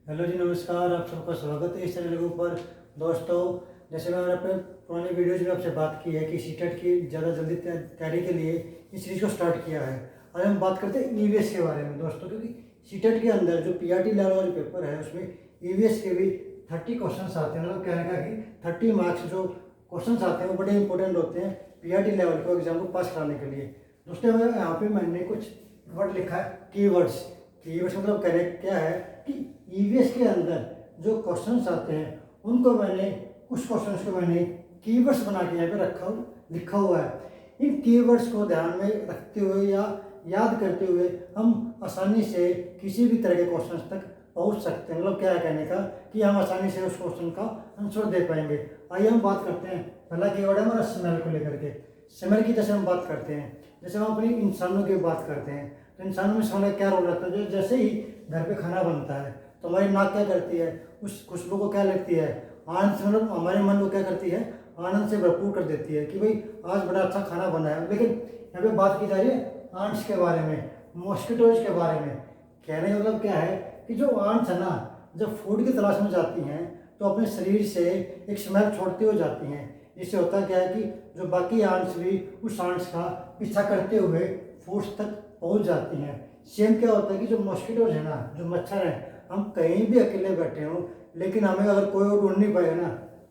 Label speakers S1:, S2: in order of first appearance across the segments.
S1: Hello जी, नमस्कार। आप सबका स्वागत है इस चैनल के ऊपर। दोस्तों, जैसे मैंने अपने पुराने वीडियोज में आपसे बात की है कि सीटेट की ज़्यादा जल्दी तैयारी के लिए इस सीरीज को स्टार्ट किया है। आज हम बात करते हैं ईवीएस के बारे में दोस्तों, क्योंकि सीटेट के अंदर जो पीआरटी लेवल वाले पेपर है उसमें ईवीएस के भी 30 क्वेश्चन आते हैं। मतलब कहने का कि 30 मार्क्स जो क्वेश्चन आते हैं वो बड़े इंपॉर्टेंट होते हैं पीआरटी लेवल को एग्जाम को पास कराने के लिए। दोस्तों, यहाँ पे मैंने कुछ वर्ड लिखा है कीवर्ड्स। कीवर्ड्स मतलब कहने क्या है कि ईवीएस के अंदर जो क्वेश्चंस आते हैं उनको मैंने कुछ क्वेश्चंस को मैंने कीवर्ड्स बना के यहाँ पे लिखा हुआ है। इन कीवर्ड्स को ध्यान में रखते हुए या याद करते हुए हम आसानी से किसी भी तरह के क्वेश्चंस तक पहुँच सकते हैं। मतलब क्या है कहने का कि हम आसानी से उस क्वेश्चन का आंसर दे पाएंगे। आइए हम बात करते हैं। पहला कीवर्ड है हमारा स्मेल को लेकर के। स्मेल की जैसे हम बात करते हैं, जैसे हम अपनी इंसानों की बात करते हैं तो इंसानों में स्मेल क्या रोल रहता है। जैसे ही घर पे खाना बनता है तो हमारी नाक क्या करती है, उस खुशबू को क्या लगती है, आनंद से, मतलब हमारे मन को क्या करती है, आनंद से भरपूर कर देती है कि भाई आज बड़ा अच्छा खाना बना है। लेकिन यहाँ पे बात की जा रही है आंट्स के बारे में, मॉस्किटोज के बारे में। कहने का मतलब क्या है कि जो आंट्स है ना, जब फूड की तलाश में जाती हैं तो अपने शरीर से एक स्मेल छोड़ती हो जाती हैं। इससे होता क्या है कि जो बाकी आंट्स भी उस आंट्स का पीछा करते हुए फूड तक पहुंच जाती हैं। सेम क्या होता है कि जो मॉस्किटोज है ना, जो मच्छर है, हम कहीं भी अकेले बैठे हों लेकिन हमें अगर कोई और ढूंढ नहीं पाएगा ना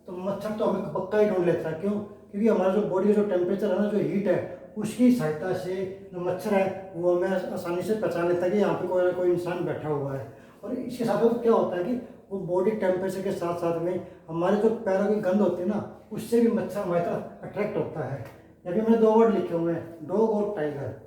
S1: तो मच्छर तो हमें पक्का ही ढूंढ लेता है। क्यों? क्योंकि हमारा जो बॉडी का जो टेम्परेचर है ना, जो हीट है, उसकी सहायता से जो मच्छर है वो हमें आसानी से पहचान लेता है कि यहाँ पे कोई ना कोई इंसान बैठा हुआ है। और इसके साथ साथ क्या होता है कि वो बॉडी टेम्परेचर के साथ साथ में हमारे जो पैरों की गंध होती है ना, उससे भी मच्छर हमारी तरफ अट्रैक्ट होता है। यहाँ पे मैंने दो वर्ड लिखे हुए हैं, डॉग और टाइगर।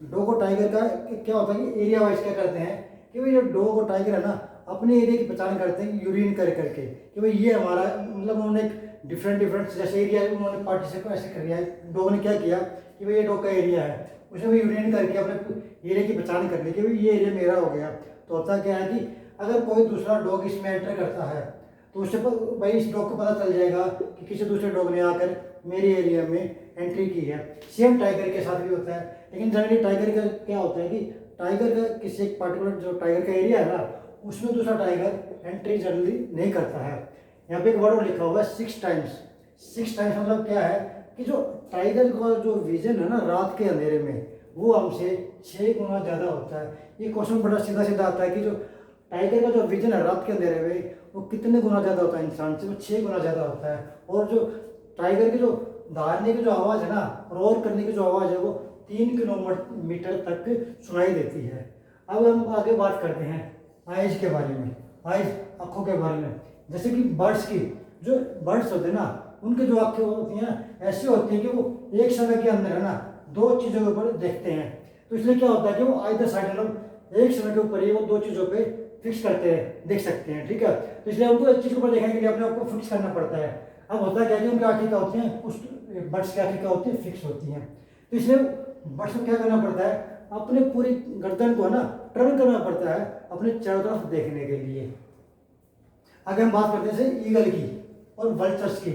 S1: डॉग और टाइगर का क्या होता है कि एरिया वाइज क्या करते हैं कि भाई जो डॉग और टाइगर है ना, अपने एरिया की पहचान करते हैं यूरिन कर करके कि भाई ये हमारा, मतलब उन्होंने एक डिफरेंट जैसे एरिया उन्होंने पार्टिसिपेट ऐसे कर लिया है। डॉग ने क्या किया कि भाई ये डॉग का एरिया है, उसने भी यूरिन करके अपने एरिया की पहचान कर ली कि भाई ये एरिया मेरा हो गया। तो होता क्या है कि अगर कोई दूसरा डॉग इसमें एंटर करता है तो उससे भाई इस डॉग को पता चल जाएगा कि किसी दूसरे डॉग ने आकर मेरे एरिया में एंट्री की है। सेम टाइगर के साथ भी होता है। लेकिन जनरली टाइगर का क्या होता है कि टाइगर का किसी एक पार्टिकुलर जो टाइगर का एरिया है ना, उसमें दूसरा टाइगर एंट्री जल्दी नहीं करता है। यहाँ पे एक वर्ड लिखा हुआ है 6 टाइम्स। 6 टाइम्स मतलब क्या है कि जो टाइगर का जो विजन है ना रात के अंधेरे में, वो हमसे 6 गुना ज़्यादा होता है। ये क्वेश्चन बड़ा सीधा सीधा आता है कि जो टाइगर का जो विजन है रात के अंधेरे में वो कितने गुना ज़्यादा होता है इंसान से, वो 6 गुना ज़्यादा होता है। और जो टाइगर की जो दहाड़ने की जो आवाज़ है ना, रोर करने की जो आवाज़ है, वो 3 किलोमीटर तक सुनाई देती है। अब हम आगे बात करते हैं आइज के बारे में। आइज, आँखों के बारे में। जैसे कि बर्ड्स की, जो बर्ड्स होते हैं ना, उनके जो आँखें होती हैं ऐसी होती हैं कि वो एक समय के अंदर है ना 2 चीज़ों के ऊपर देखते हैं। तो इसलिए क्या होता है कि वो आइदर साइड, मतलब एक समय के ऊपर ही वो 2 चीज़ों पे फिक्स करते हैं, देख सकते हैं। ठीक है, तो इसलिए उनको एक चीज़ के ऊपर देखने के लिए अपने आप को फिक्स करना पड़ता है। अब होता क्या है कि उनकी आँखें क्या होती हैं, उस बर्ड्स की आँखें क्या होती हैं, फिक्स होती हैं। तो इसलिए बर्ड्स को क्या करना पड़ता है, अपने पूरी गर्दन को है ना टर्न करना पड़ता है अपने चारों तरफ देखने के लिए। आगे हम बात करते हैं जैसे ईगल की और वल्चर्स की।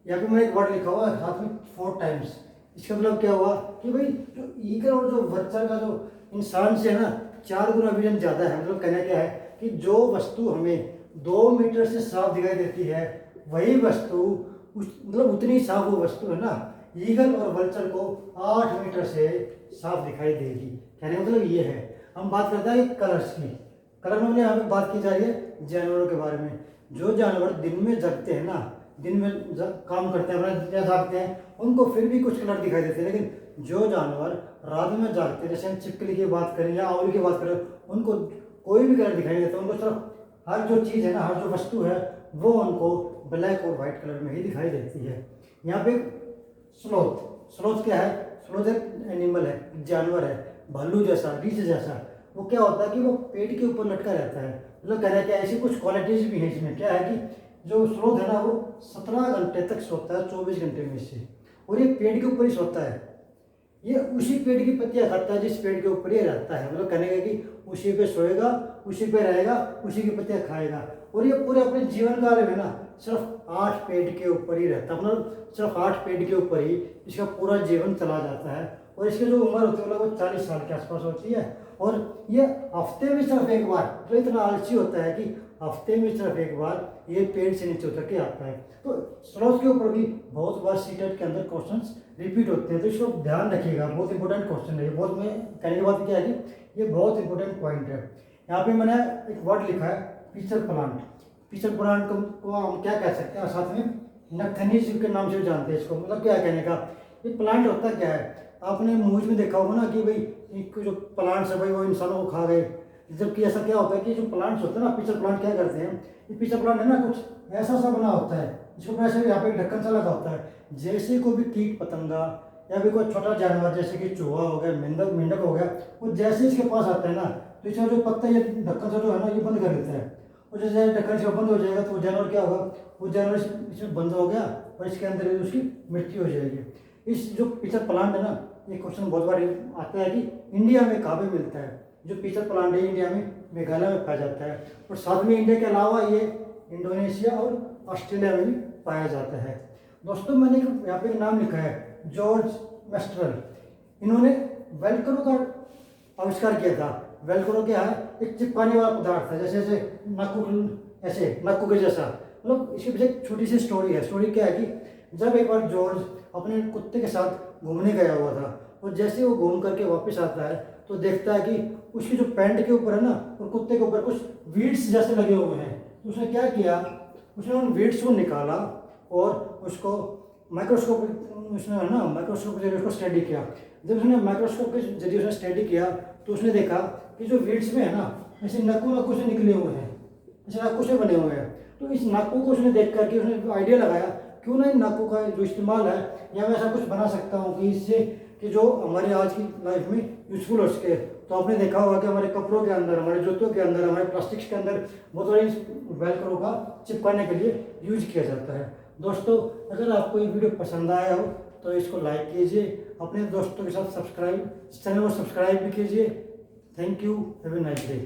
S1: यहाँ पे मैंने एक वर्ड लिखा हुआ है हाथ में 4 टाइम्स। इसका मतलब क्या हुआ कि भाई जो ईगल और जो वल्चर का जो इंसान से है ना 4 गुना विजन ज़्यादा है। मतलब कहना क्या है कि जो वस्तु हमें 2 मीटर से साफ दिखाई देती है, वही वस्तु मतलब उतनी साफ वो वस्तु है ना, ईगल और वल्चर को 8 मीटर से साफ दिखाई देगी। कहने का मतलब ये है। हम बात करते हैं कलर्स की। कलर में यहाँ पे बात की जा रही है जानवरों के बारे में। जो जानवर दिन में जगते हैं ना, दिन में काम करते हैं, अपना जागते हैं, उनको फिर भी कुछ कलर दिखाई देते हैं। लेकिन जो जानवर रात में जागते हैं, जैसे हम छिपकली की बात करें या आउल की बात करें, उनको कोई भी कलर दिखाई नहीं देता। उनको सिर्फ हर जो चीज़ है ना, हर जो वस्तु है, वो उनको ब्लैक और वाइट कलर में ही दिखाई देती है। यहाँ पे स्लोथ। स्लोथ क्या है? स्लोथ एक एनिमल है, जानवर है, भालू जैसा, रीछ जैसा। वो क्या होता है कि वो पेड़ के ऊपर लटका रहता है। मतलब कहना क्या, ऐसी कुछ क्वालिटीज भी है इसमें। क्या है कि जो स्लोथ है ना, वो 17 घंटे तक सोता है 24 घंटे में से, और ये पेड़ के ऊपर ही सोता है। ये उसी पेड़ की पत्तियां खाता है जिस पेड़ के ऊपर ये रहता है। मतलब कहने का कि उसी पे सोएगा, उसी पे रहेगा, उसी की पत्तियां खाएगा। और ये पूरे अपने जीवन काल में ना सिर्फ 8 पेड़ के ऊपर ही रहता है। मतलब सिर्फ 8 पेड़ के ऊपर ही इसका पूरा जीवन चला जाता है। और इसकी जो उम्र होती है मतलब वो 40 साल के आसपास होती है। और ये हफ्ते में सिर्फ एक बार, तो इतना आलसी होता है कि हफ्ते में सिर्फ एक बार ये पेड़ से नीचे उतर के आता है। तो स्लॉथ के ऊपर भी बहुत बार सीटेट के अंदर क्वेश्चंस रिपीट होते हैं, तो इसको ध्यान रखिएगा, बहुत इंपॉर्टेंट क्वेश्चन है। बहुत मैं कहने की बात क्या है कि ये बहुत इंपॉर्टेंट पॉइंट है। यहाँ पे मैंने एक वर्ड लिखा है पिचर प्लांट। पिचर प्लांट को हम क्या कह सकते हैं, साथ में नक्थनीज के नाम से भी जानते हैं इसको। मतलब क्या कहने का, ये प्लांट होता क्या है, आपने मूवीज में देखा होगा ना कि भाई एक जो प्लांट्स है भाई वो इंसानों को खा गए। जबकि ऐसा क्या होता है कि जो प्लांट्स होते हैं ना, पिचर प्लांट क्या करते हैं, ये पिचर प्लांट है ना कुछ ऐसा सा बना होता है, इसको ऐसे यहाँ पे ढक्कन सा लगा होता है। जैसे कोई भी कीट पतंगा या भी कोई छोटा जानवर जैसे कि चूहा हो गया, मेंढक हो गया, वो जैसे इसके पास आता है ना, तो इसका जो पत्ता ये ढक्कन से जो है ना ये बंद कर देता है। और जैसे ढक्कन से बंद हो जाएगा तो वो जानवर क्या होगा, वो जानवर इसमें बंद हो गया और इसके अंदर उसकी मृत्यु हो जाएगी। इस जो पिचर प्लांट है ना, ये क्वेश्चन बहुत बार आता है कि इंडिया में कहाँ पे मिलता है। जो पिचर प्लांट है इंडिया में मेघालय में पाया जाता है, और साथ में इंडिया के अलावा ये इंडोनेशिया और ऑस्ट्रेलिया में भी पाया जाता है। दोस्तों मैंने यहाँ पे नाम लिखा है जॉर्ज मेस्ट्रल। इन्होंने वेलक्रो का आविष्कार किया था। वेलक्रो क्या है, एक चिपकाने वाला पदार्थ है, जैसे जैसे नाकू के जैसा। मतलब इसके पीछे एक छोटी सी स्टोरी है। स्टोरी क्या है कि जब एक बार जॉर्ज अपने कुत्ते के साथ घूमने गया हुआ था, और जैसे वो घूम करके वापस आता है तो देखता है कि उसकी जो पैंट के ऊपर है ना और कुत्ते के ऊपर कुछ वीड्स जैसे लगे हुए हैं। तो उसने क्या किया, उसने उन वीड्स को निकाला और उसको माइक्रोस्कोप उसने है ना माइक्रोस्कोप के जरिए उसको स्टडी किया। जब उसने माइक्रोस्कोप के जरिए उसने स्टडी किया तो उसने देखा कि जो वीड्स में है ना ऐसे नक्कू से निकले हुए हैं, ऐसे नाकू से बने हुए हैं। तो इस नाकू को उसने देख करके उसने आइडिया लगाया, क्यों ना इन नाकू का जो इस्तेमाल है या मैं ऐसा कुछ बना सकता हूँ कि इससे कि जो हमारे आज की लाइफ में यूजफुल हो सके। तो आपने देखा होगा कि हमारे कपड़ों के अंदर, हमारे जूतों के अंदर, हमारे प्लास्टिक्स के अंदर बहुत सारे वेलक्रो का चिपकाने के लिए यूज किया जाता है। दोस्तों अगर आपको ये वीडियो पसंद आया हो तो इसको लाइक कीजिए, अपने दोस्तों के साथ चैनल को सब्सक्राइब भी कीजिए। Thank you, have a nice day.